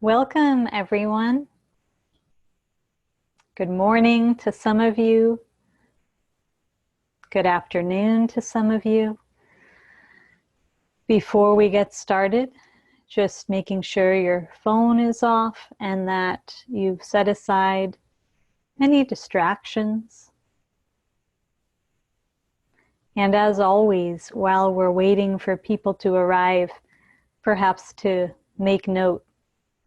Welcome, everyone. Good morning to some of you. Good afternoon to some of you. Before we get started, just making sure your phone is off and that you've set aside any distractions. And as always, while we're waiting for people to arrive, perhaps to make note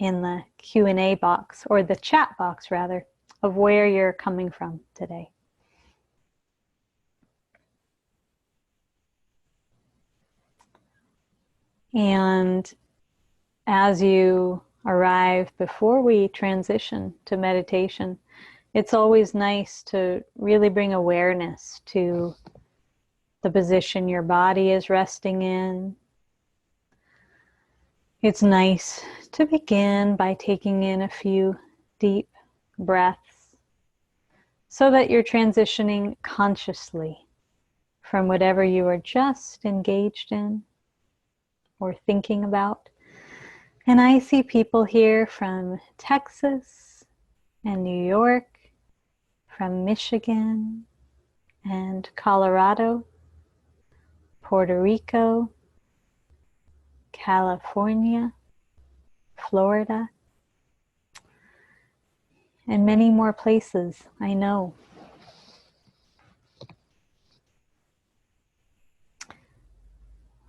in the Q&A box, or the chat box rather, of where you're coming from today. And as you arrive, before we transition to meditation, it's always nice to really bring awareness to the position your body is resting in. It's nice to begin by taking in a few deep breaths so that you're transitioning consciously from whatever you are just engaged in or thinking about. And I see people here from Texas and New York, from Michigan and Colorado, Puerto Rico, California, Florida, and many more places I know.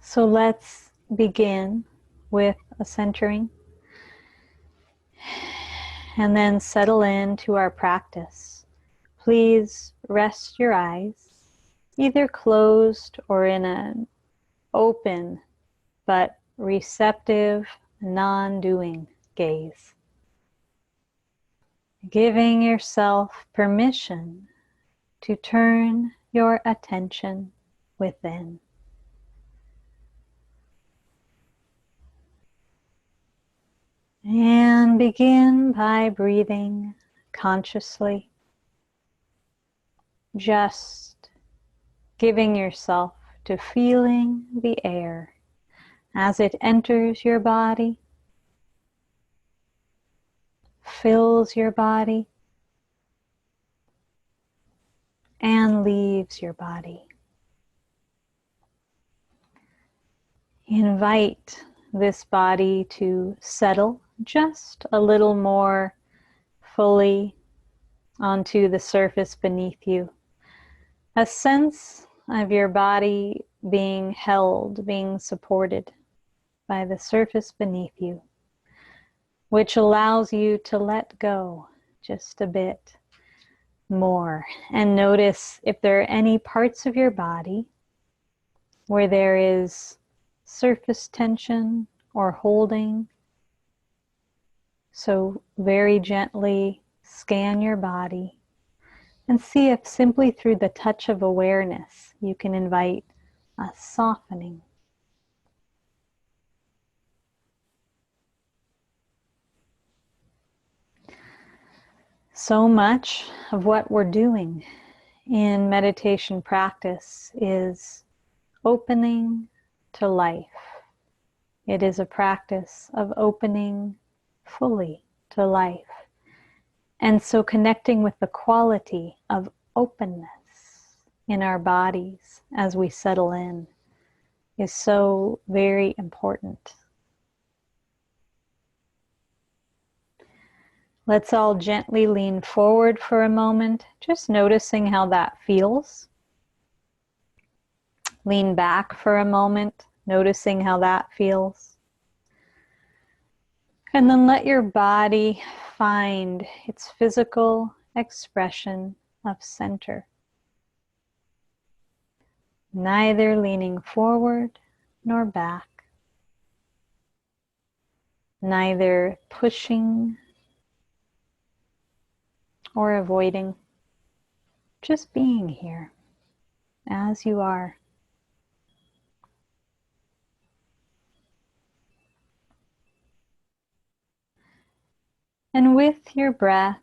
So let's begin with a centering and then settle into our practice. Please rest your eyes, either closed or in an open but receptive, non-doing gaze. Giving yourself permission to turn your attention within. And begin by breathing consciously, just giving yourself to feeling the air as it enters your body, fills your body, and leaves your body. Invite this body to settle just a little more fully onto the surface beneath you. A sense of your body being held, being supported by the surface beneath you, which allows you to let go just a bit more. And notice if there are any parts of your body where there is surface tension or holding. So very gently scan your body and see if simply through the touch of awareness you can invite a softening. So much of what we're doing in meditation practice is opening to life. It is a practice of opening fully to life. And so connecting with the quality of openness in our bodies as we settle in is so very important. Let's all gently lean forward for a moment, just noticing how that feels. Lean back for a moment, noticing how that feels. And then let your body find its physical expression of center. Neither leaning forward nor back. Neither pushing or avoiding. Just being here as you are. And with your breath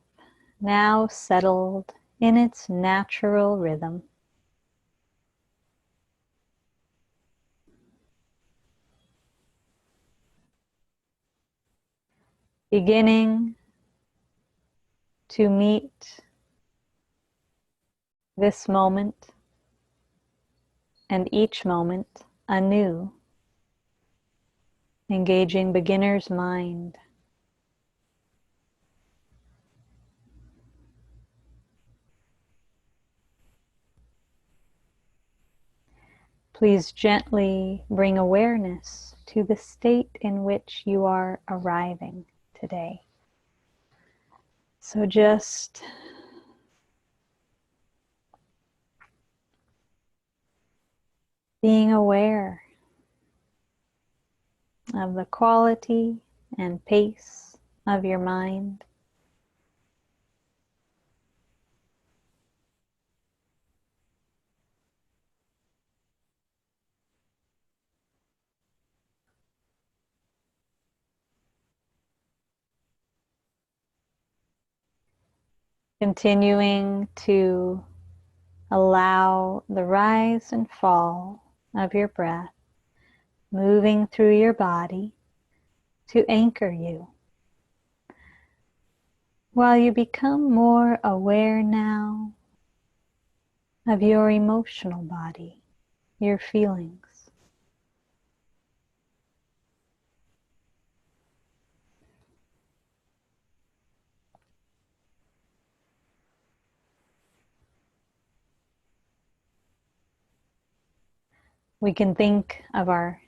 now settled in its natural rhythm, beginning to meet this moment and each moment anew, engaging beginner's mind. Please gently bring awareness to the state in which you are arriving today. So just being aware of the quality and pace of your mind. Continuing to allow the rise and fall of your breath moving through your body to anchor you. While you become more aware now of your emotional body, your feelings. We can think of our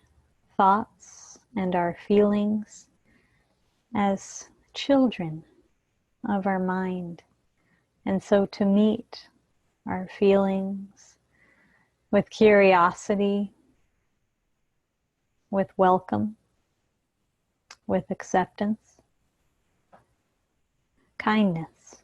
thoughts and our feelings as children of our mind. And so to meet our feelings with curiosity, with welcome, with acceptance, kindness.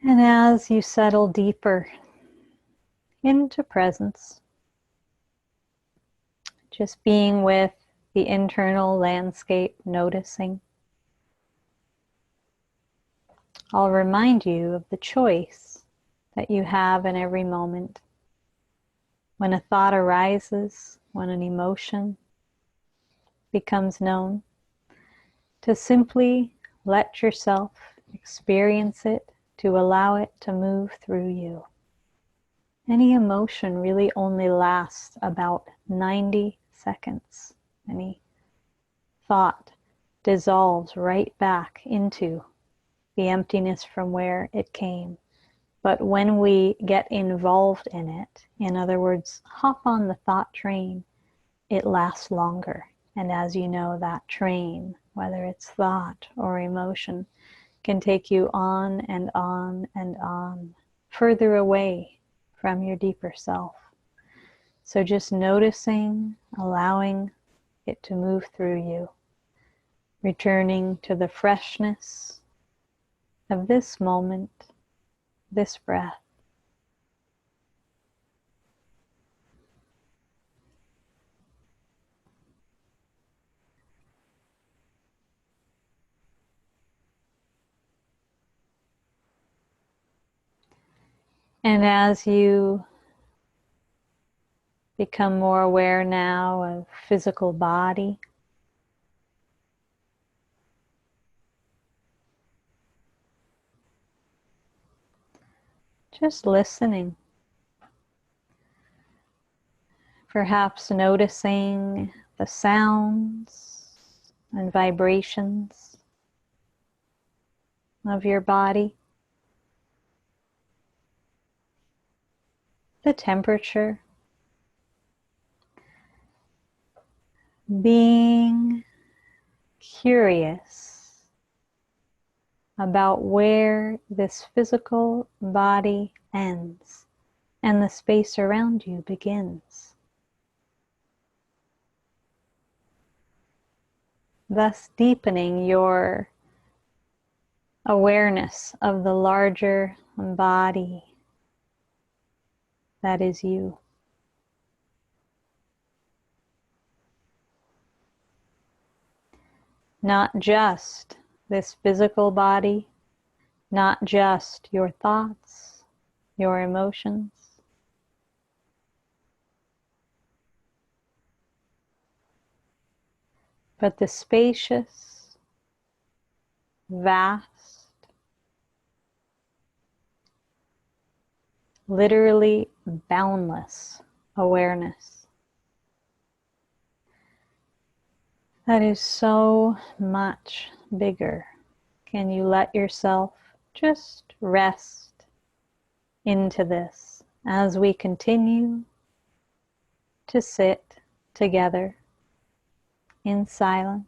And as you settle deeper into presence, just being with the internal landscape, noticing, I'll remind you of the choice that you have in every moment. When a thought arises, when an emotion becomes known, to simply let yourself experience it, to allow it to move through you. Any emotion really only lasts about 90 seconds. Any thought dissolves right back into the emptiness from where it came. But when we get involved in it, in other words, hop on the thought train, it lasts longer. And as you know, that train, whether it's thought or emotion, can take you on and on and on, further away from your deeper self. So just noticing, allowing it to move through you, returning to the freshness of this moment, this breath. And as you become more aware now of physical body, just listening, perhaps noticing the sounds and vibrations of your body, the temperature, being curious about where this physical body ends and the space around you begins. Thus deepening your awareness of the larger body that is you. Not just this physical body, not just your thoughts, your emotions, but the spacious, vast, literally boundless awareness that is so much bigger. Can you let yourself just rest into this as we continue to sit together in silence?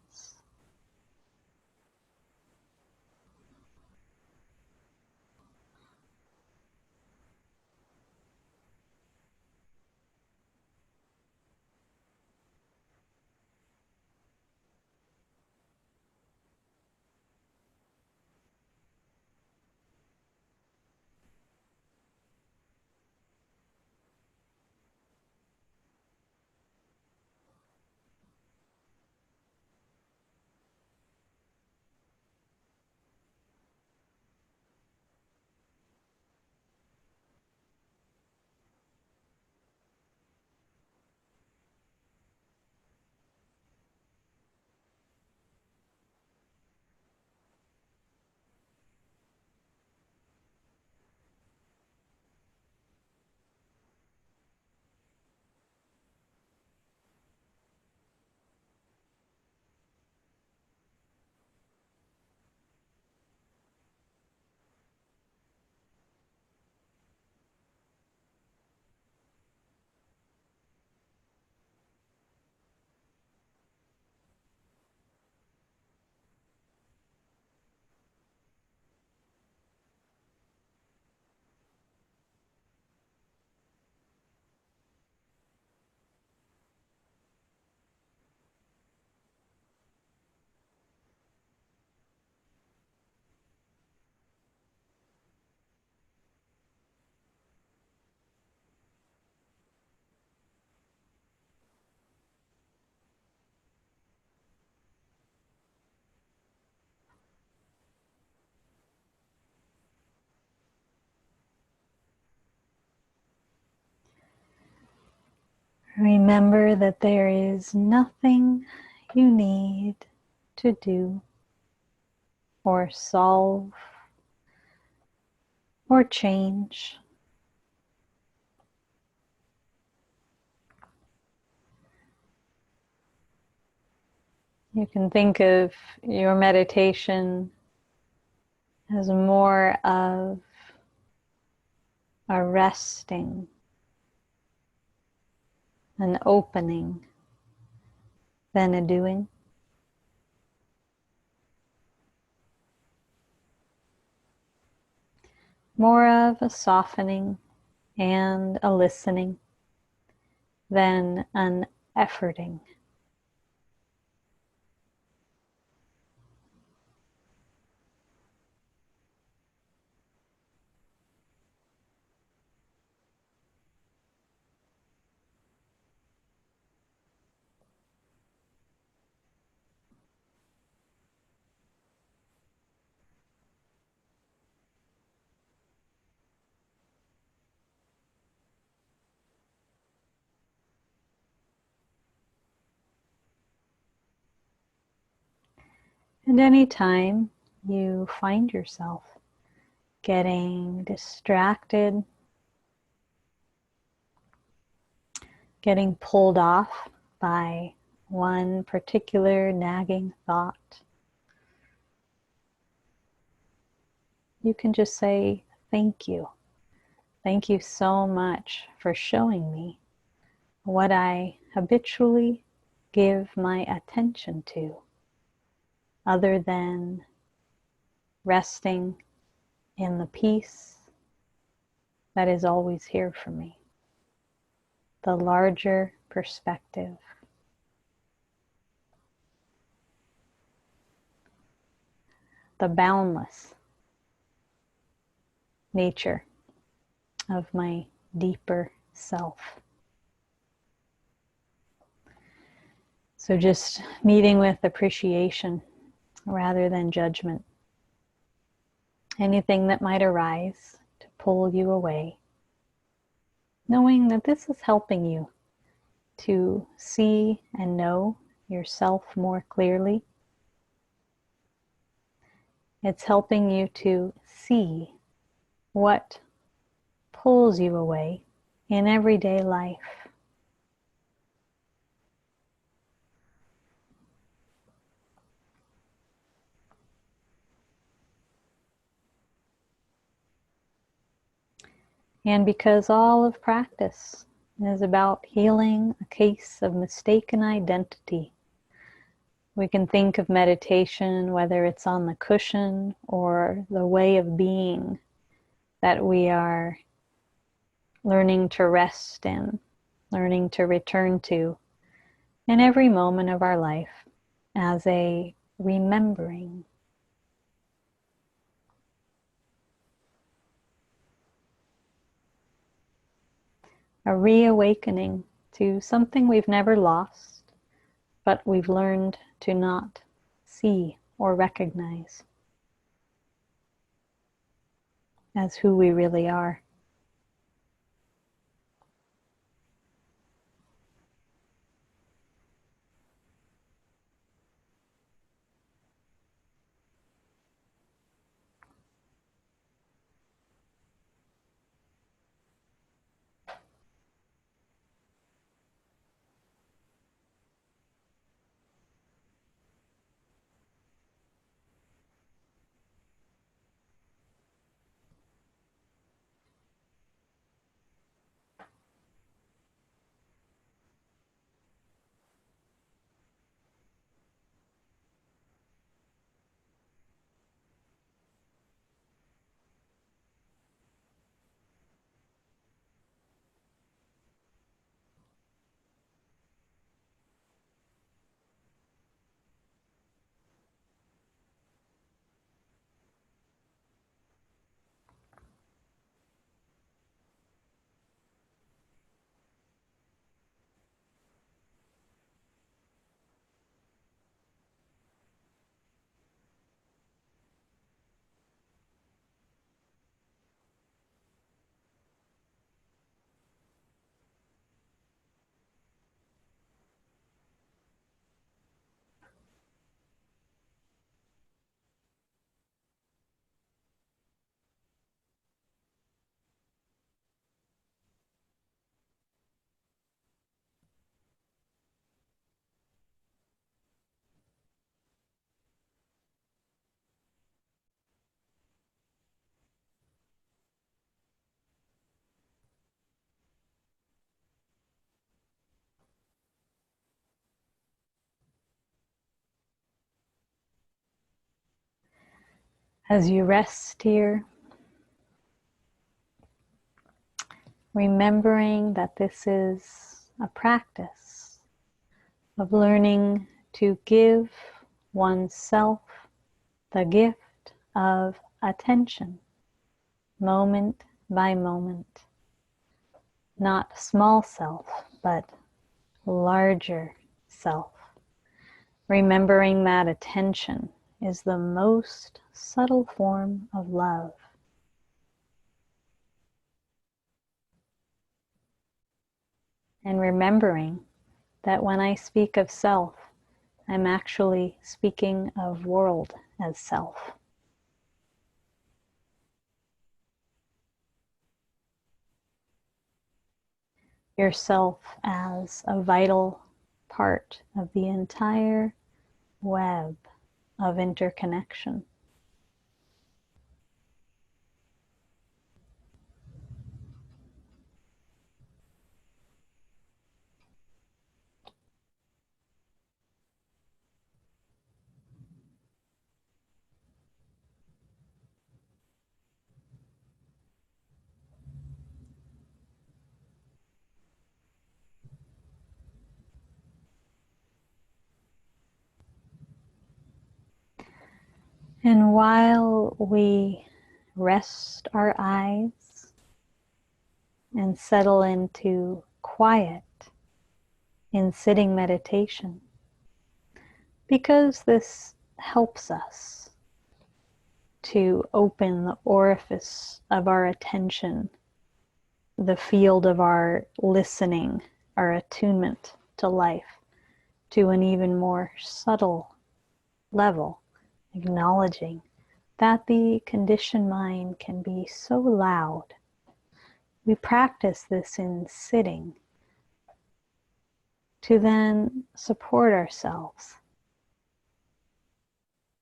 Remember that there is nothing you need to do or solve or change. You can think of your meditation as more of a resting, an opening than a doing. More of a softening and a listening than an efforting. And anytime you find yourself getting distracted, getting pulled off by one particular nagging thought, you can just say, thank you. Thank you so much for showing me what I habitually give my attention to, other than resting in the peace that is always here for me, the larger perspective, the boundless nature of my deeper self. So just meeting with appreciation rather than judgment. Anything that might arise to pull you away, knowing that this is helping you to see and know yourself more clearly. It's helping you to see what pulls you away in everyday life. And because all of practice is about healing a case of mistaken identity, we can think of meditation, whether it's on the cushion or the way of being that we are learning to rest in, learning to return to in every moment of our life as a remembering. A reawakening to something we've never lost, but we've learned to not see or recognize as who we really are. As you rest here, remembering that this is a practice of learning to give oneself the gift of attention, moment by moment. Not small self, but larger self. Remembering that attention is the most subtle form of love. And remembering that when I speak of self, I'm actually speaking of world as self. Yourself as a vital part of the entire web of interconnection. And while we rest our eyes and settle into quiet in sitting meditation, because this helps us to open the orifice of our attention, the field of our listening, our attunement to life, to an even more subtle level, acknowledging that the conditioned mind can be so loud. We practice this in sitting to then support ourselves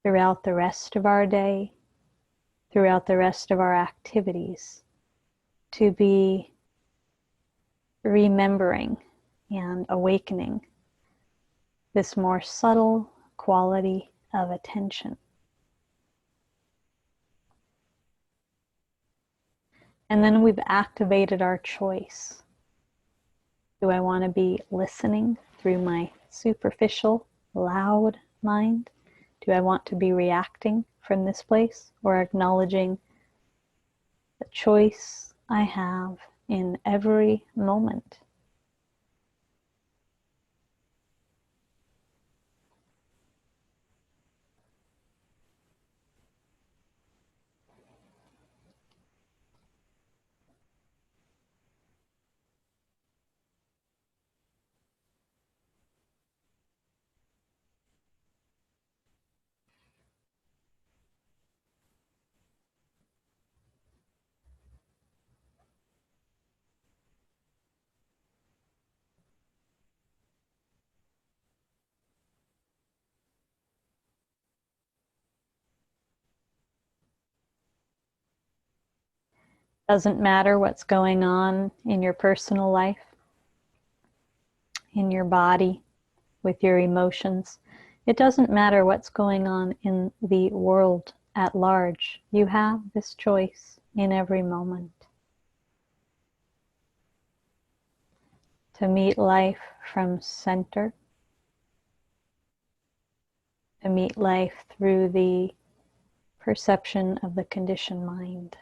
throughout the rest of our day, throughout the rest of our activities, to be remembering and awakening this more subtle quality of attention. And then we've activated our choice. Do I want to be listening through my superficial, loud mind? Do I want to be reacting from this place, or acknowledging the choice I have in every moment? Doesn't matter what's going on in your personal life, in your body, with your emotions. It doesn't matter what's going on in the world at large. You have this choice in every moment to meet life from center, to meet life through the perception of the conditioned mind.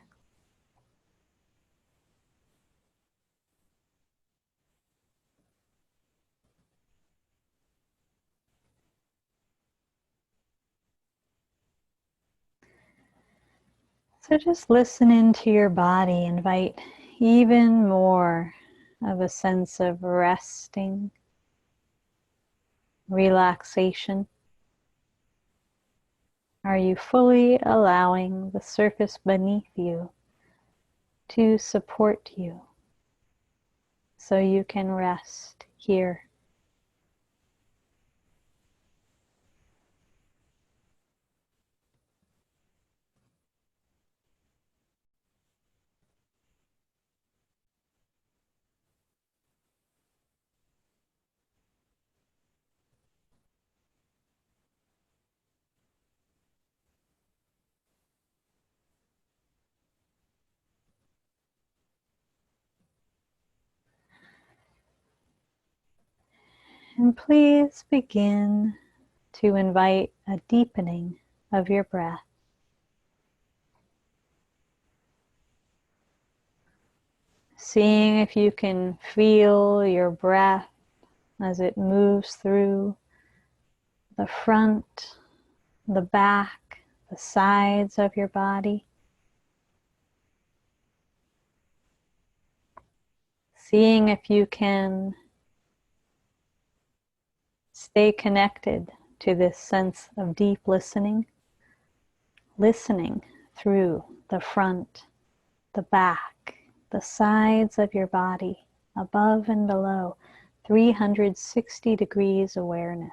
So just listen into your body. Invite even more of a sense of resting, relaxation. Are you fully allowing the surface beneath you to support you so you can rest here? And please begin to invite a deepening of your breath. Seeing if you can feel your breath as it moves through the front, the back, the sides of your body. Seeing if you can stay connected to this sense of deep listening, listening through the front, the back, the sides of your body, above and below, 360 degrees awareness.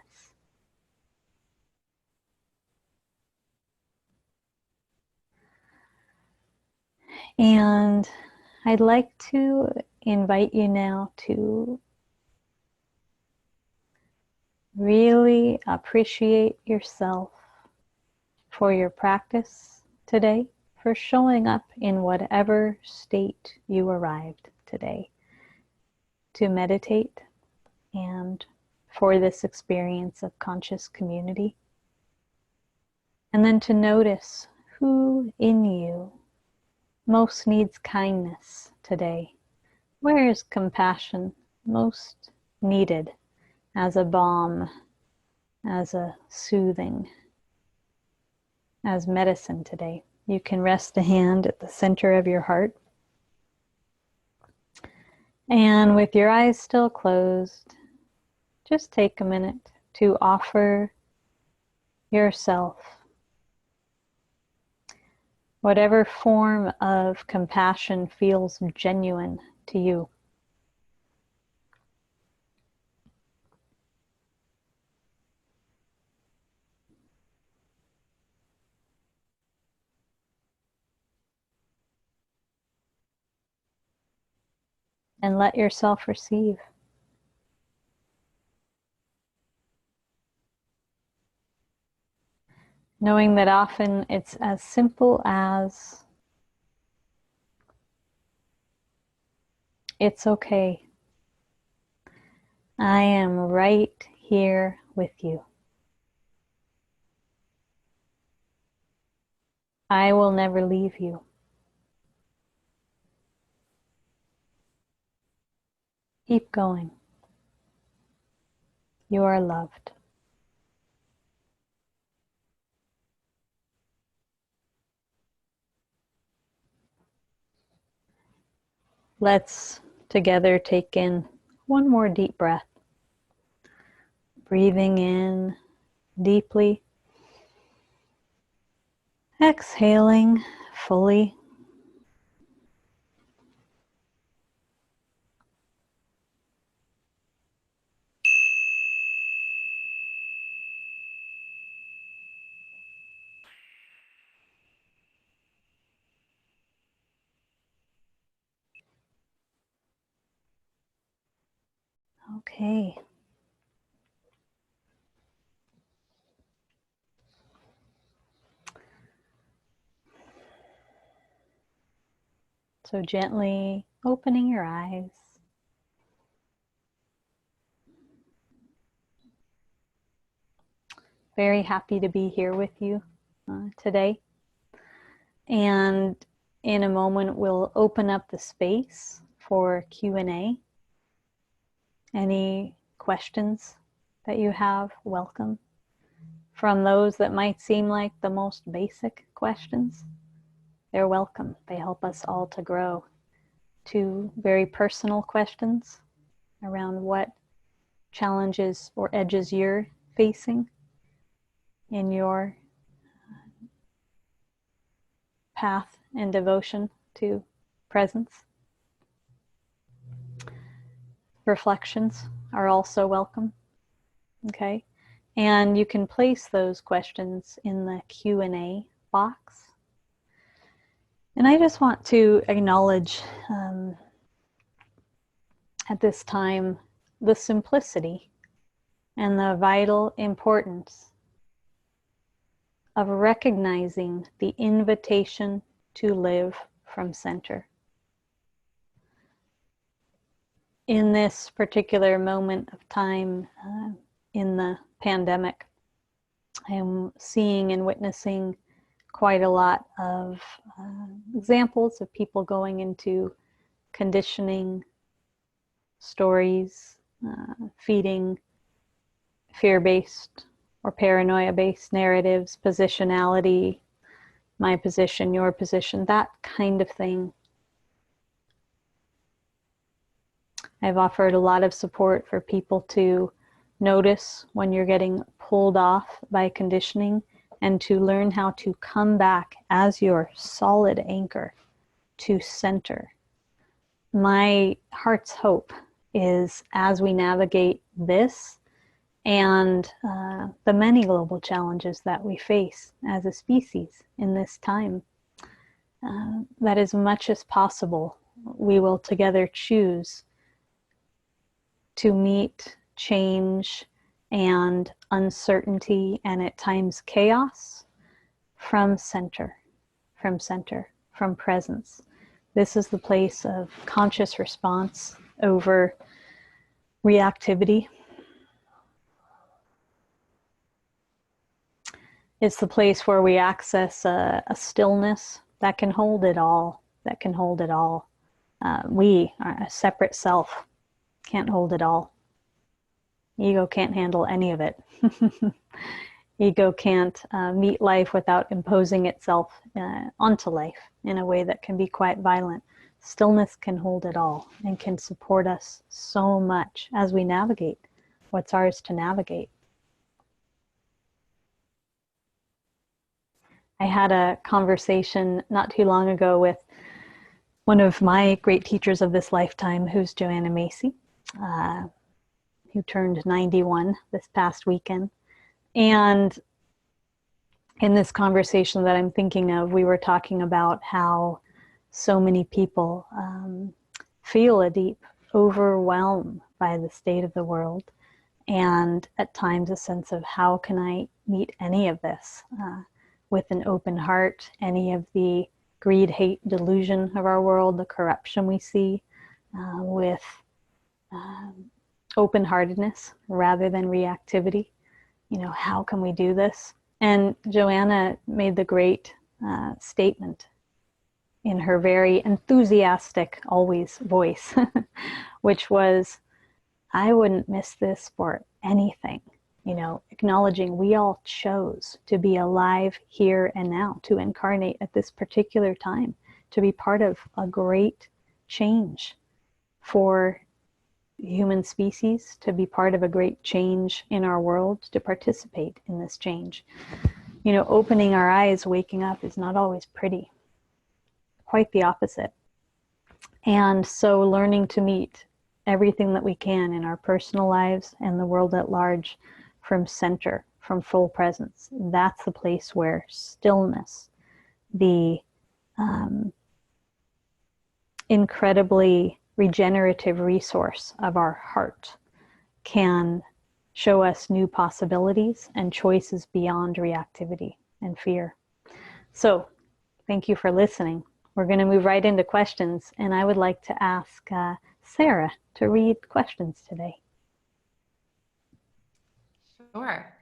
And I'd like to invite you now to really appreciate yourself for your practice today, for showing up in whatever state you arrived today to meditate, and for this experience of conscious community. And then to notice who in you most needs kindness today. Where is compassion most needed as a balm, as a soothing, as medicine today? You can rest a hand at the center of your heart. And with your eyes still closed, just take a minute to offer yourself whatever form of compassion feels genuine to you. And let yourself receive. Knowing that often it's as simple as, it's okay. I am right here with you. I will never leave you. Keep going. You are loved. Let's together take in one more deep breath. Breathing in deeply. Exhaling fully. Okay. So gently opening your eyes. Very happy to be here with you today. And in a moment, we'll open up the space for Q&A. Any questions that you have, welcome. From those that might seem like the most basic questions, they're welcome. They help us all to grow. To very personal questions around what challenges or edges you're facing in your path and devotion to presence. Reflections are also welcome. Okay, and you can place those questions in the Q&A box. And I just want to acknowledge at this time the simplicity and the vital importance of recognizing the invitation to live from center. In this particular moment of time in the pandemic, I am seeing and witnessing quite a lot of examples of people going into conditioning stories, feeding fear-based or paranoia-based narratives, positionality, my position, your position, that kind of thing. I've offered a lot of support for people to notice when you're getting pulled off by conditioning and to learn how to come back as your solid anchor to center. My heart's hope is as we navigate this and the many global challenges that we face as a species in this time, that as much as possible, we will together choose to meet change and uncertainty and at times chaos from center, from presence. This is the place of conscious response over reactivity. It's the place where we access a stillness that can hold it all, we, a separate self, can't hold it all. Ego can't handle any of it. Ego can't meet life without imposing itself onto life in a way that can be quite violent. Stillness can hold it all and can support us so much as we navigate what's ours to navigate. I had a conversation not too long ago with one of my great teachers of this lifetime, who's Joanna Macy, who turned 91 this past weekend. And in this conversation that I'm thinking of, we were talking about how so many people feel a deep overwhelm by the state of the world, and at times a sense of how can I meet any of this with an open heart, any of the greed, hate, delusion of our world, the corruption we see, with open-heartedness rather than reactivity. You know, how can we do this? And Joanna made the great statement in her very enthusiastic, always voice, which was, I wouldn't miss this for anything. You know, acknowledging we all chose to be alive here and now, to incarnate at this particular time, to be part of a great change for human species, to be part of a great change in our world, to participate in this change. You know, opening our eyes, waking up is not always pretty. Quite the opposite. And so learning to meet everything that we can in our personal lives and the world at large from center, from full presence. That's the place where stillness, the incredibly regenerative resource of our heart, can show us new possibilities and choices beyond reactivity and fear. So thank you for listening. We're going to move right into questions, and I would like to ask Sarah to read questions today. Sure.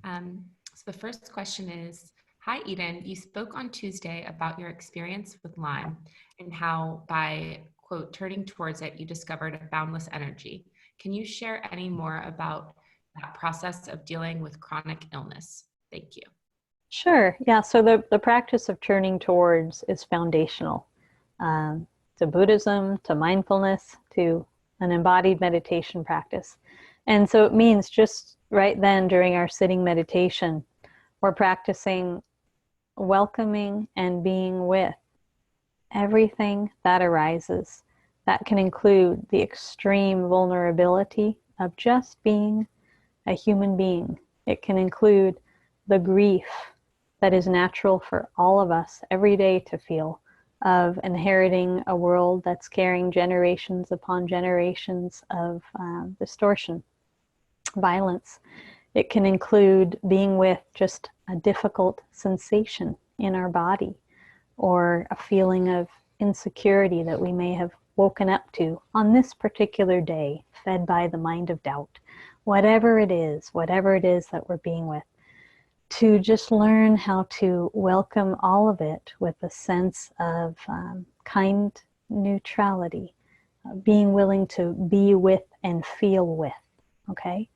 So the first question is, hi Eden, you spoke on Tuesday about your experience with Lyme and how by, quote, turning towards it, you discovered a boundless energy. Can you share any more about that process of dealing with chronic illness? Thank you. Sure. Yeah. So the practice of turning towards is foundational to Buddhism, to mindfulness, to an embodied meditation practice. And so it means just right then during our sitting meditation, we're practicing welcoming and being with everything that arises. That can include the extreme vulnerability of just being a human being. It can include the grief that is natural for all of us every day to feel, of inheriting a world that's carrying generations upon generations of distortion, violence. It can include being with just a difficult sensation in our body, or a feeling of insecurity that we may have woken up to on this particular day, fed by the mind of doubt. Whatever it is that we're being with, to just learn how to welcome all of it with a sense of kind neutrality, being willing to be with and feel with, okay?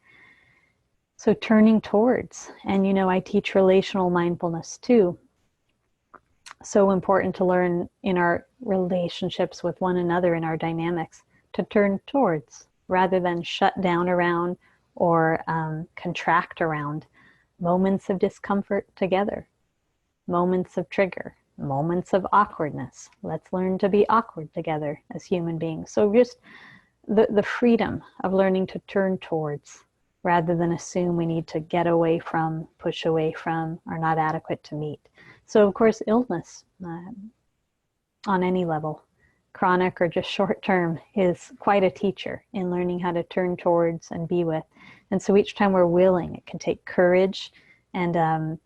So turning towards, and you know, I teach relational mindfulness too. So important to learn in our relationships with one another, in our dynamics, to turn towards rather than shut down around or contract around moments of discomfort together, moments of trigger, moments of awkwardness. Let's learn to be awkward together as human beings. So just the freedom of learning to turn towards rather than assume we need to get away from, push away from, are not adequate to meet. So of course, illness on any level, chronic or just short term, is quite a teacher in learning how to turn towards and be with. And so each time we're willing, it can take courage. And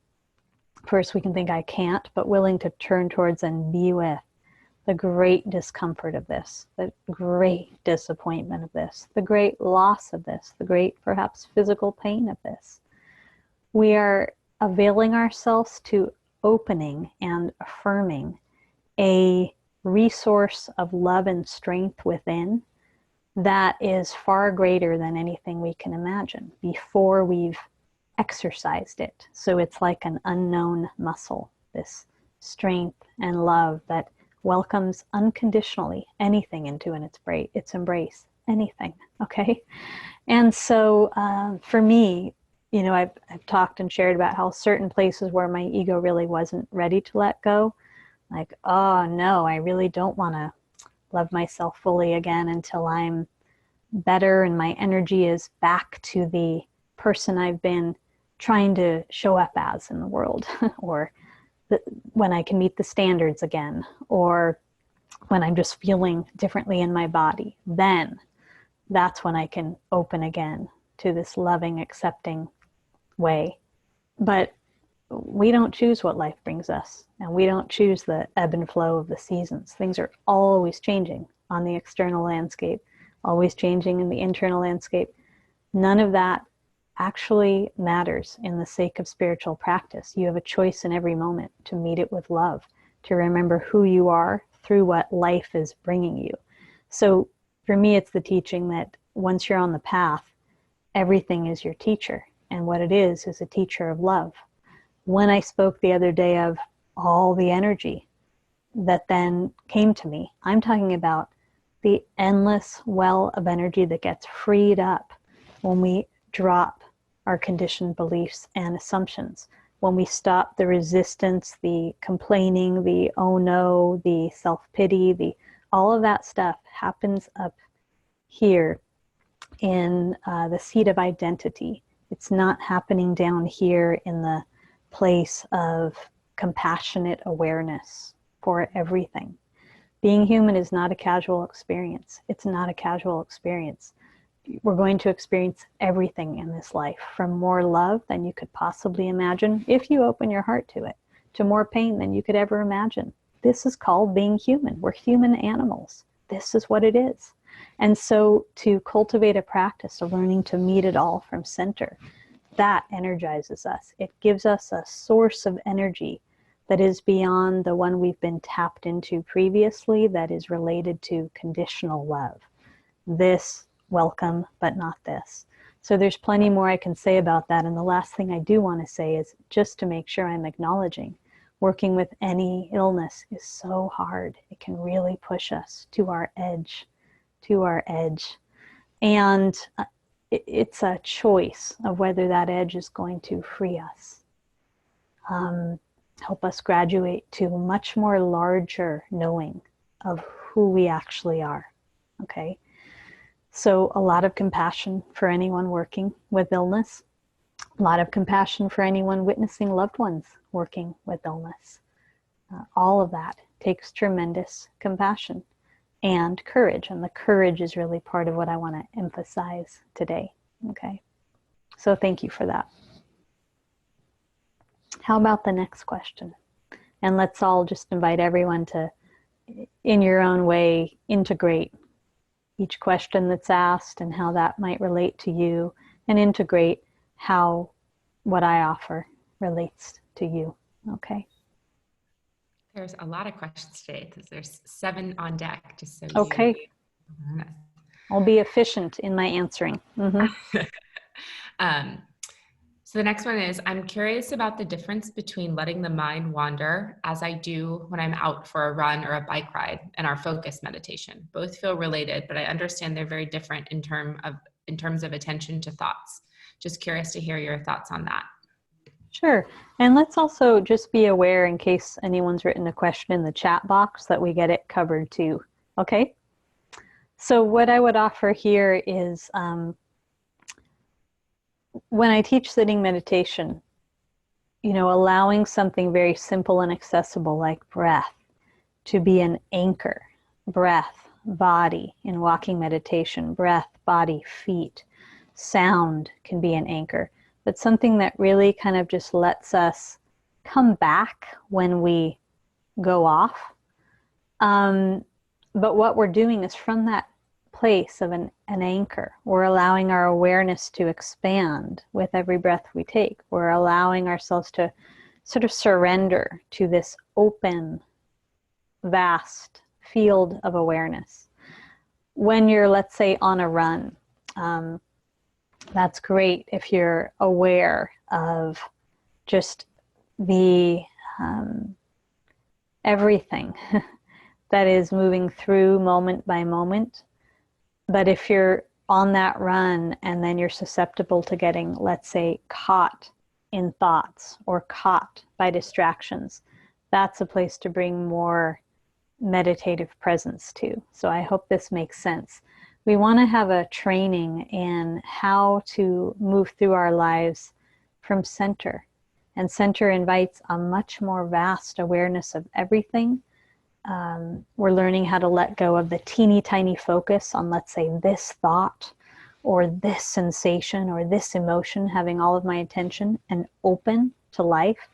first we can think I can't, but willing to turn towards and be with the great discomfort of this, the great disappointment of this, the great loss of this, the great perhaps physical pain of this. We are availing ourselves to opening and affirming a resource of love and strength within that is far greater than anything we can imagine before we've exercised it. So it's like an unknown muscle, this strength and love that welcomes unconditionally anything into its embrace, anything, okay? And so for me, I've talked and shared about how certain places where my ego really wasn't ready to let go, like, oh no, I really don't want to love myself fully again until I'm better and my energy is back to the person I've been trying to show up as in the world, or when I can meet the standards again, or when I'm just feeling differently in my body, then that's when I can open again to this loving, accepting way. But we don't choose what life brings us, and we don't choose the ebb and flow of the seasons. Things are always changing on the external landscape, always changing in the internal landscape. None of that actually matters in the sake of spiritual practice. You have a choice in every moment to meet it with love, to remember who you are through what life is bringing you. So for me, it's the teaching that once you're on the path, everything is your teacher. And what it is a teacher of love. When I spoke the other day of all the energy that then came to me, I'm talking about the endless well of energy that gets freed up when we drop our conditioned beliefs and assumptions, when we stop the resistance, the complaining, the oh no, the self-pity, all of that stuff happens up here in the seat of identity. It's not happening down here in the place of compassionate awareness for everything. Being human is not a casual experience. It's not a casual experience. We're going to experience everything in this life, from more love than you could possibly imagine if you open your heart to it, to more pain than you could ever imagine. This is called being human. We're human animals. This is what it is. And so to cultivate a practice of learning to meet it all from center, that energizes us. It gives us a source of energy that is beyond the one we've been tapped into previously, that is related to conditional love. This, welcome, but not this. So there's plenty more I can say about that. And the last thing I do want to say is just to make sure I'm acknowledging, working with any illness is so hard. It can really push us to our edge, And it's a choice of whether that edge is going to free us, help us graduate to a much more larger knowing of who we actually are, okay? So a lot of compassion for anyone working with illness, a lot of compassion for anyone witnessing loved ones working with illness. All of that takes tremendous compassion and courage. And the courage is really part of what I want to emphasize today. Okay. So thank you for that. How about the next question? And let's all just invite everyone to, in your own way, integrate each question that's asked and how that might relate to you, and integrate how what I offer relates to you. Okay. There's a lot of questions today because there's 7 on deck, just so okay. I'll be efficient in my answering. So the next one is, I'm curious about the difference between letting the mind wander, as I do when I'm out for a run or a bike ride, and our focus meditation. Both feel related, but I understand they're very different in terms of attention to thoughts. Just curious to hear your thoughts on that. Sure. And let's also just be aware, in case anyone's written a question in the chat box, that we get it covered too. Okay? So what I would offer here is, when I teach sitting meditation, allowing something very simple and accessible like breath to be an anchor. Breath, body in walking meditation, breath, body, feet. Sound can be an anchor. But something that really kind of just lets us come back when we go off. But what we're doing is, from that place of an anchor, we're allowing our awareness to expand with every breath we take. We're allowing ourselves to sort of surrender to this open, vast field of awareness. When you're, let's say, on a run, that's great if you're aware of just the everything that is moving through moment by moment. But if you're on that run, and then you're susceptible to getting, let's say, caught in thoughts or caught by distractions, that's a place to bring more meditative presence to. So I hope this makes sense. We want to have a training in how to move through our lives from center. And center invites a much more vast awareness of everything. We're learning how to let go of the teeny tiny focus on, let's say, this thought or this sensation or this emotion having all of my attention, and open to life.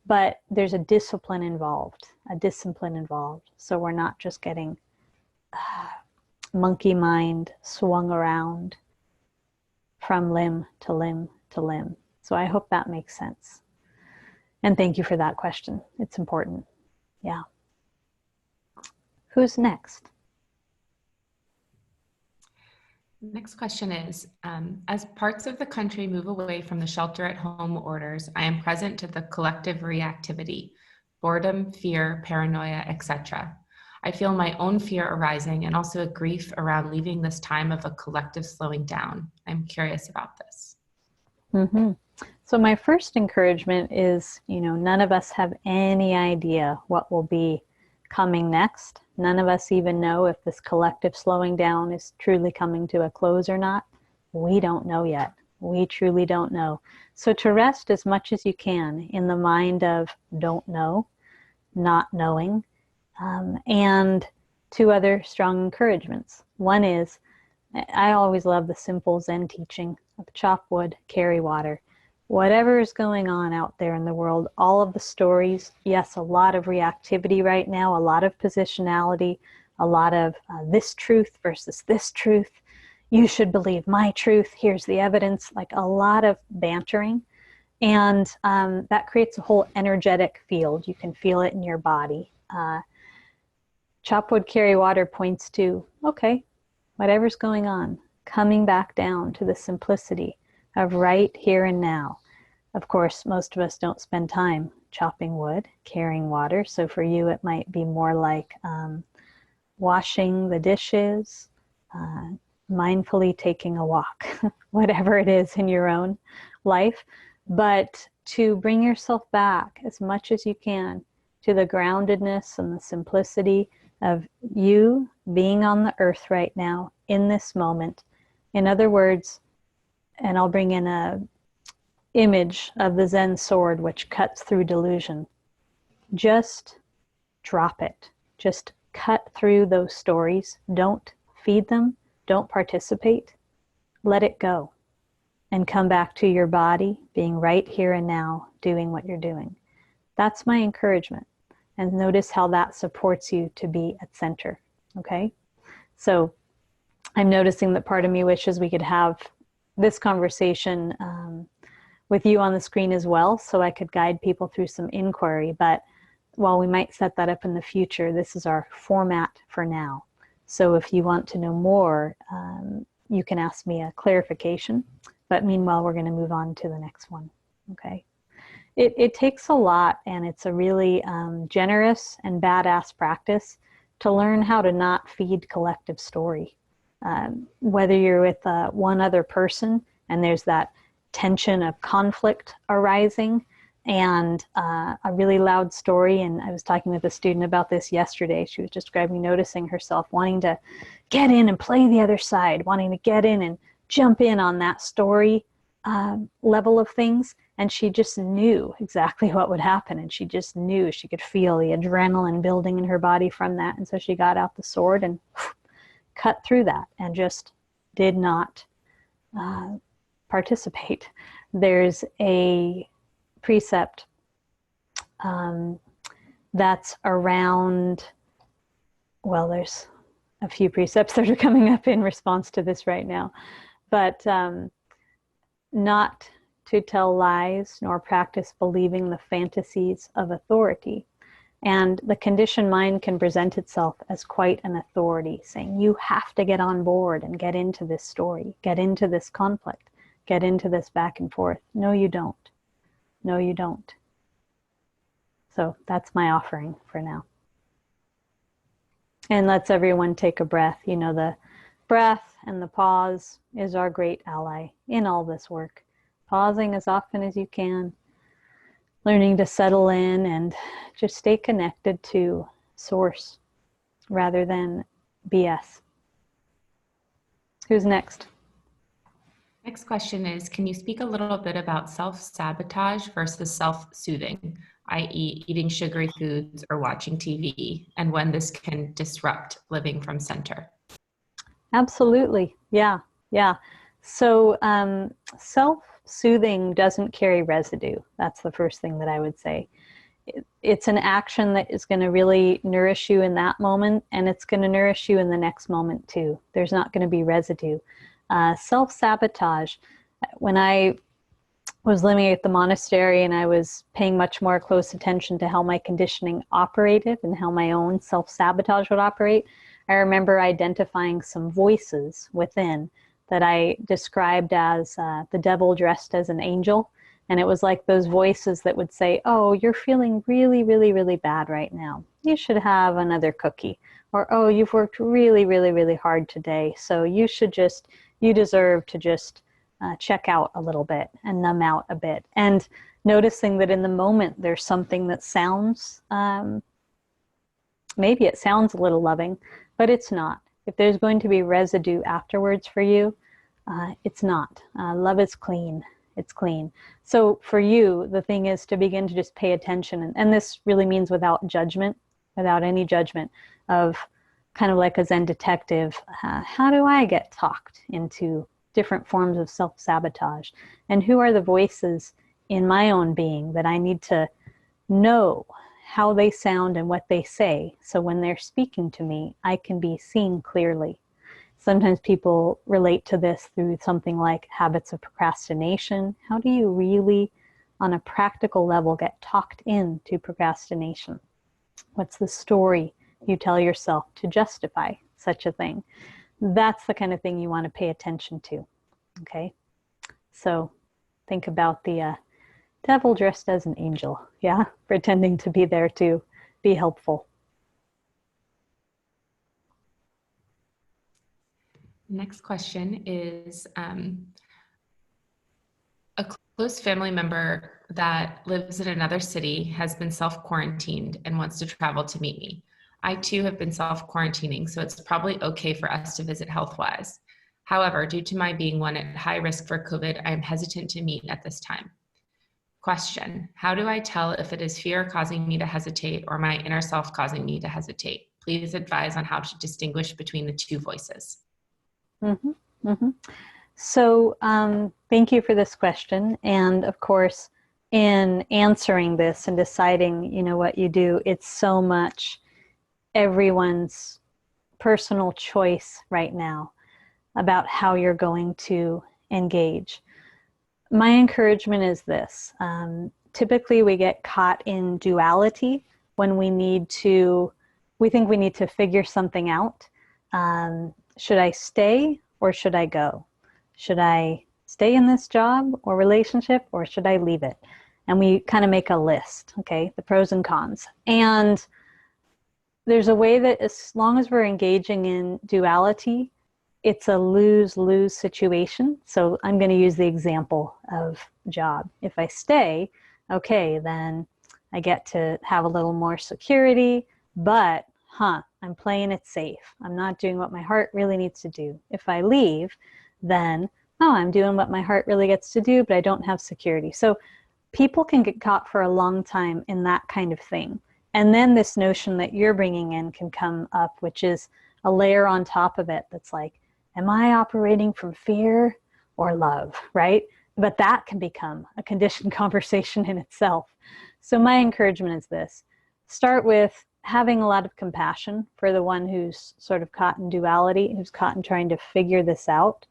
But there's a discipline involved. So we're not just getting monkey mind swung around from limb to limb to limb. So I hope that makes sense. And thank you for that question. It's important. Yeah. Who's next? Next question is, as parts of the country move away from the shelter-at-home orders, I am present to the collective reactivity, boredom, fear, paranoia, etc. I feel my own fear arising and also a grief around leaving this time of a collective slowing down. I'm curious about this. Mm-hmm. So my first encouragement is, none of us have any idea what will be coming next. None of us even know if this collective slowing down is truly coming to a close or not. We don't know yet. We truly don't know. So to rest as much as you can in the mind of don't know, not knowing, and two other strong encouragements. One is, I always love the simple Zen teaching of chop wood, carry water. Whatever is going on out there in the world, all of the stories, yes, a lot of reactivity right now, a lot of positionality, a lot of this truth versus this truth. You should believe my truth. Here's the evidence, like a lot of bantering. And that creates a whole energetic field. You can feel it in your body. Chop wood, carry water points to, okay, whatever's going on, coming back down to the simplicity of right here and now. Of course, most of us don't spend time chopping wood, carrying water. So for you, it might be more like washing the dishes, mindfully taking a walk, whatever it is in your own life. But to bring yourself back as much as you can to the groundedness and the simplicity of you being on the earth right now in this moment. In other words, and I'll bring in a image of the Zen sword which cuts through delusion. Just drop it. Just cut through those stories. Don't feed them. Don't participate. Let it go. And come back to your body, being right here and now, doing what you're doing. That's my encouragement. And notice how that supports you to be at center. Okay? So I'm noticing that part of me wishes we could have this conversation with you on the screen as well, so I could guide people through some inquiry. But while we might set that up in the future, this is our format for now. So if you want to know more, you can ask me a clarification. But meanwhile, we're going to move on to the next one. Okay. It takes a lot, and it's a really generous and badass practice to learn how to not feed collective story. Whether you're with one other person and there's that tension of conflict arising and a really loud story. And I was talking with a student about this yesterday. She was just describing noticing herself wanting to get in and play the other side, wanting to get in and jump in on that story level of things. And she just knew exactly what would happen. And she just knew, she could feel the adrenaline building in her body from that. And so she got out the sword and cut through that and just did not participate. There's a precept that's around, well, there's a few precepts that are coming up in response to this right now, but not to tell lies nor practice believing the fantasies of authority. And the conditioned mind can present itself as quite an authority, saying you have to get on board and get into this story, get into this conflict, get into this back and forth. No, you don't. No, you don't. So that's my offering for now. And let's everyone take a breath. You know, the breath and the pause is our great ally in all this work. Pausing as often as you can, learning to settle in and just stay connected to source rather than BS. Who's next? Next question is, can you speak a little bit about self-sabotage versus self-soothing, i.e. eating sugary foods or watching TV, and when this can disrupt living from center? Absolutely. Yeah. So self-soothing doesn't carry residue. That's the first thing that I would say. It's an action that is going to really nourish you in that moment, and it's going to nourish you in the next moment too. There's not going to be residue. Self-sabotage, when I was living at the monastery and I was paying much more close attention to how my conditioning operated and how my own self-sabotage would operate, I remember identifying some voices within that I described as the devil dressed as an angel. And it was like those voices that would say, oh, you're feeling really, really, really bad right now. You should have another cookie. Or, oh, you've worked really, really, really hard today. So you deserve to just check out a little bit and numb out a bit. And noticing that in the moment, there's something that sounds, maybe it sounds a little loving, but it's not. If there's going to be residue afterwards for you, it's not. Love is clean. It's clean. So for you, the thing is to begin to just pay attention. And this really means without judgment, without any judgment of kind of like a Zen detective. How do I get talked into different forms of self-sabotage? And who are the voices in my own being that I need to know how they sound and what they say? So when they're speaking to me, I can be seen clearly. Sometimes people relate to this through something like habits of procrastination. How do you really, on a practical level, get talked into procrastination? What's the story you tell yourself to justify such a thing? That's the kind of thing you want to pay attention to, okay? So think about the devil dressed as an angel, yeah? Pretending to be there to be helpful. Next question is, a close family member that lives in another city has been self-quarantined and wants to travel to meet me. I too have been self-quarantining, so it's probably okay for us to visit health-wise. However, due to my being one at high risk for COVID, I am hesitant to meet at this time. Question, how do I tell if it is fear causing me to hesitate or my inner self causing me to hesitate? Please advise on how to distinguish between the two voices. So thank you for this question. And of course, in answering this and deciding, what you do, it's so much everyone's personal choice right now about how you're going to engage. My encouragement is this. Typically, we get caught in duality when we think we need to figure something out. Should I stay or should I go? Should I stay in this job or relationship or should I leave it? And we kind of make a list, okay, the pros and cons. And there's a way that as long as we're engaging in duality, it's a lose-lose situation. So I'm going to use the example of job. If I stay, okay, then I get to have a little more security, but I'm playing it safe. I'm not doing what my heart really needs to do. If I leave, then, I'm doing what my heart really gets to do, but I don't have security. So people can get caught for a long time in that kind of thing. And then this notion that you're bringing in can come up, which is a layer on top of it that's like, am I operating from fear or love, right? But that can become a conditioned conversation in itself. So my encouragement is this. Start with having a lot of compassion for the one who's sort of caught in duality, who's caught in trying to figure this out.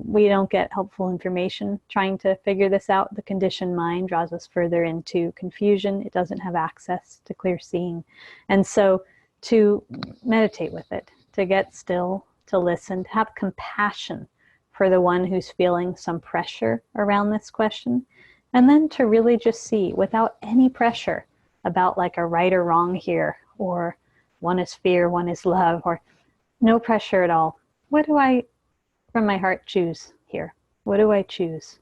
We don't get helpful information trying to figure this out. The conditioned mind draws us further into confusion. It doesn't have access to clear seeing. And so to meditate with it, to get still, to listen, to have compassion for the one who's feeling some pressure around this question, and then to really just see without any pressure about like a right or wrong here, or one is fear, one is love, or no pressure at all. what do I, from my heart, choose here? What do I choose?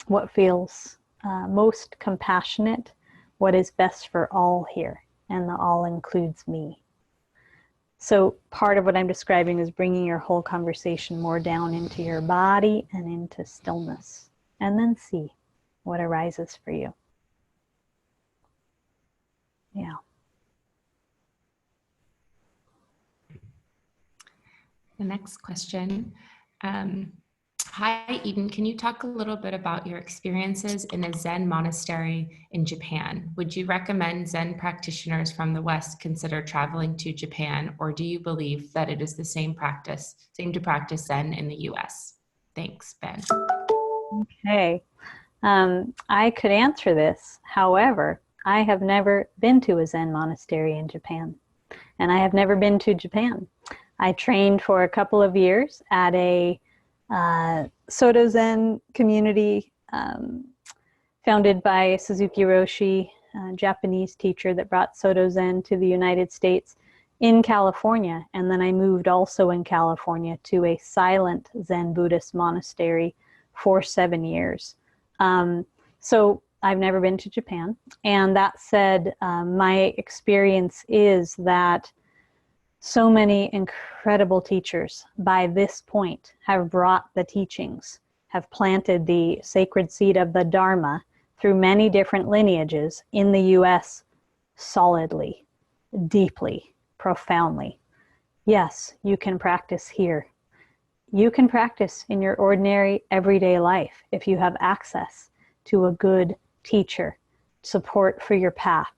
What feels most compassionate? What is best for all here? And the all includes me. So part of what I'm describing is bringing your whole conversation more down into your body and into stillness, and then see what arises for you. Yeah. The next question. Hi, Eden. Can you talk a little bit about your experiences in a Zen monastery in Japan? Would you recommend Zen practitioners from the West consider traveling to Japan, or do you believe that it is the same to practice Zen in the US? Thanks, Ben. Okay. I could answer this. However, I have never been to a Zen monastery in Japan, and I have never been to Japan. I trained for a couple of years at a Soto Zen community founded by Suzuki Roshi, a Japanese teacher that brought Soto Zen to the United States in California. And then I moved also in California to a silent Zen Buddhist monastery for 7 years. So I've never been to Japan. And that said, my experience is that so many incredible teachers by this point have brought the teachings, have planted the sacred seed of the Dharma through many different lineages in the US solidly, deeply, profoundly. Yes, you can practice here. You can practice in your ordinary everyday life if you have access to a good teacher, support for your path.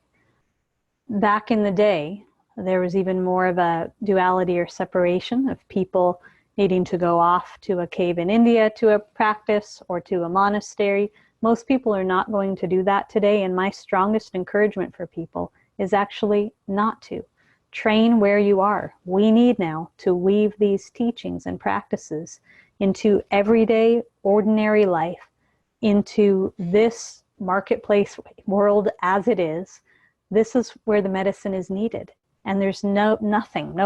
Back in the day, there was even more of a duality or separation of people needing to go off to a cave in India to a practice or to a monastery. Most people are not going to do that today, and my strongest encouragement for people is actually not to. Train where you are. We need now to weave these teachings and practices into everyday, ordinary life, into this marketplace world as it is. This is where the medicine is needed. And there's no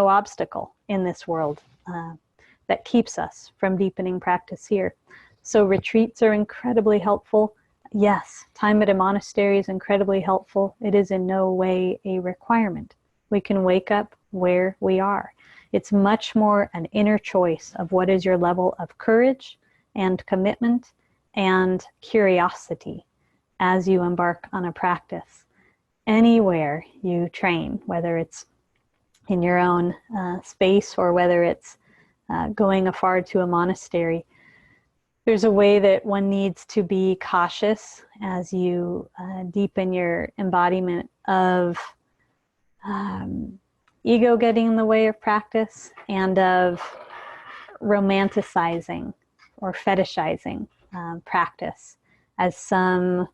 obstacle in this world that keeps us from deepening practice here. So retreats are incredibly helpful. Yes, time at a monastery is incredibly helpful. It is in no way a requirement. We can wake up where we are. It's much more an inner choice of what is your level of courage and commitment and curiosity as you embark on a practice. Anywhere you train, whether it's in your own space or whether it's going afar to a monastery, there's a way that one needs to be cautious as you deepen your embodiment of ego getting in the way of practice and of romanticizing or fetishizing practice as some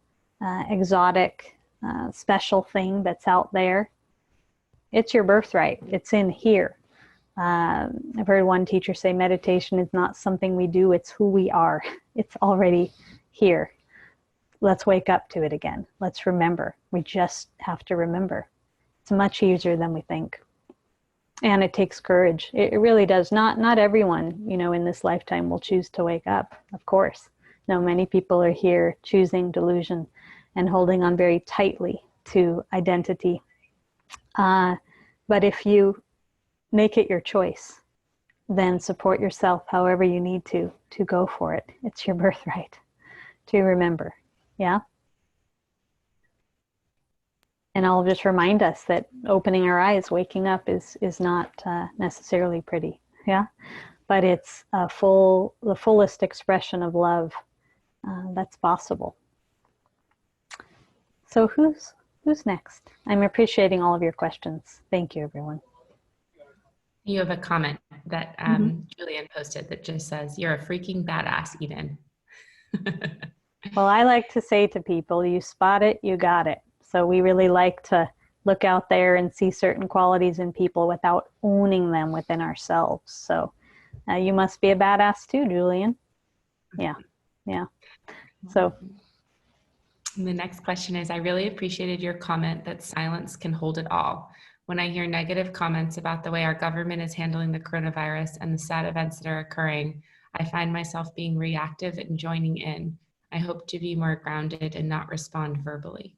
exotic special thing that's out there. It's your birthright. It's in here. I've heard one teacher say meditation is not something we do, it's who we are. It's already here. Let's wake up to it again. Let's remember. We just have to remember. It's much easier than we think. And it takes courage. It really does. Not everyone, in this lifetime will choose to wake up, of course. No, many people are here choosing delusion and holding on very tightly to identity. But if you make it your choice, then support yourself however you need to go for it. It's your birthright to remember. Yeah? And I'll just remind us that opening our eyes, waking up is not necessarily pretty. Yeah? But it's the fullest expression of love that's possible. So who's next? I'm appreciating all of your questions. Thank you, everyone. You have a comment that Julian posted that just says, "You're a freaking badass, Eden." Well, I like to say to people, you spot it, you got it. So we really like to look out there and see certain qualities in people without owning them within ourselves. So you must be a badass too, Julian. Yeah. So the next question is, I really appreciated your comment that silence can hold it all. When I hear negative comments about the way our government is handling the coronavirus and the sad events that are occurring, I find myself being reactive and joining in. I hope to be more grounded and not respond verbally.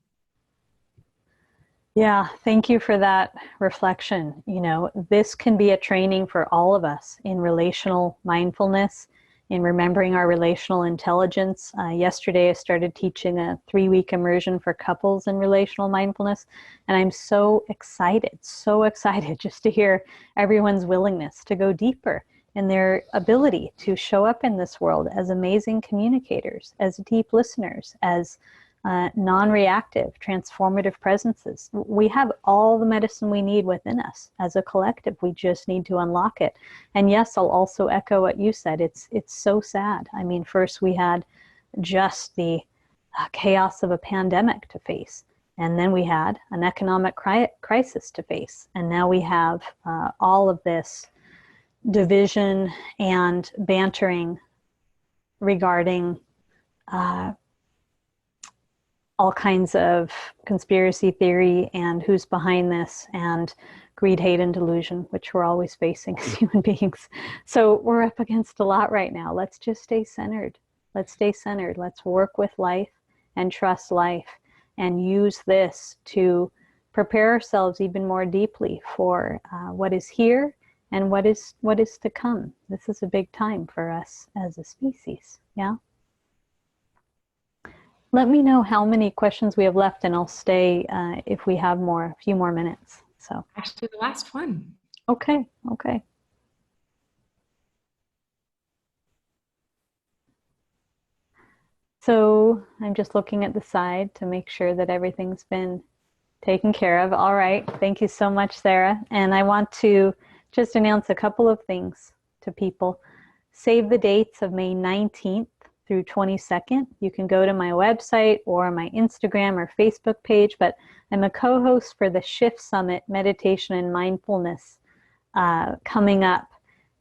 Yeah, thank you for that reflection. You know, this can be a training for all of us in relational mindfulness, in remembering our relational intelligence. Yesterday, I started teaching a 3-week immersion for couples in relational mindfulness, and I'm so excited just to hear everyone's willingness to go deeper in their ability to show up in this world as amazing communicators, as deep listeners, as non-reactive, transformative presences. We have all the medicine we need within us as a collective. We just need to unlock it. And yes, I'll also echo what you said. It's so sad. I mean, first we had just the chaos of a pandemic to face. And then we had an economic crisis to face. And now we have all of this division and bantering regarding all kinds of conspiracy theory and who's behind this, and greed, hate, and delusion, which we're always facing as human beings. So we're up against a lot right now. Let's just stay centered. Let's stay centered. Let's work with life and trust life and use this to prepare ourselves even more deeply for what is here and what is to come. This is a big time for us as a species. Yeah. Let me know how many questions we have left, and I'll stay if we have a few more minutes. So Actually, the last one. Okay. So I'm just looking at the side to make sure that everything's been taken care of. All right. Thank you so much, Sarah. And I want to just announce a couple of things to people. Save the dates of May 19th through 22nd. You can go to my website or my Instagram or Facebook page, but I'm a co-host for the Shift Summit Meditation and Mindfulness coming up.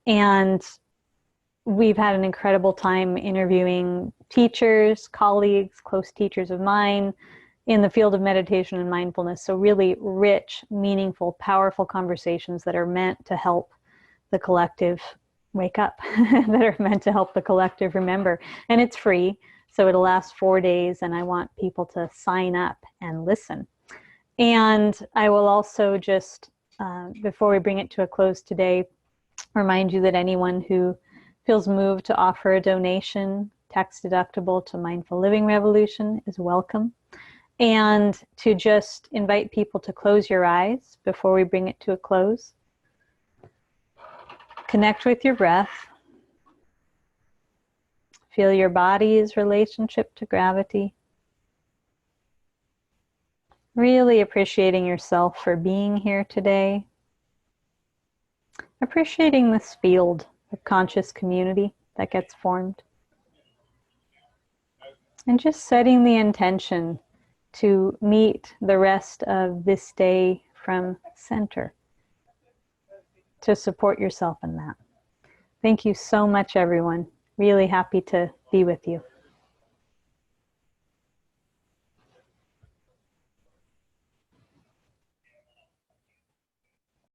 And we've had an incredible time interviewing teachers, colleagues, close teachers of mine in the field of meditation and mindfulness. So really rich, meaningful, powerful conversations that are meant to help the collective wake up, that are meant to help the collective remember. And it's free, so it'll last 4 days, and I want people to sign up and listen. And I will also just, before we bring it to a close today, remind you that anyone who feels moved to offer a donation, tax deductible, to Mindful Living Revolution is welcome. And to just invite people to close your eyes before we bring it to a close. Connect with your breath. Feel your body's relationship to gravity. Really appreciating yourself for being here today. Appreciating this field of conscious community that gets formed. And just setting the intention to meet the rest of this day from center, to support yourself in that. Thank you so much, everyone. Really happy to be with you.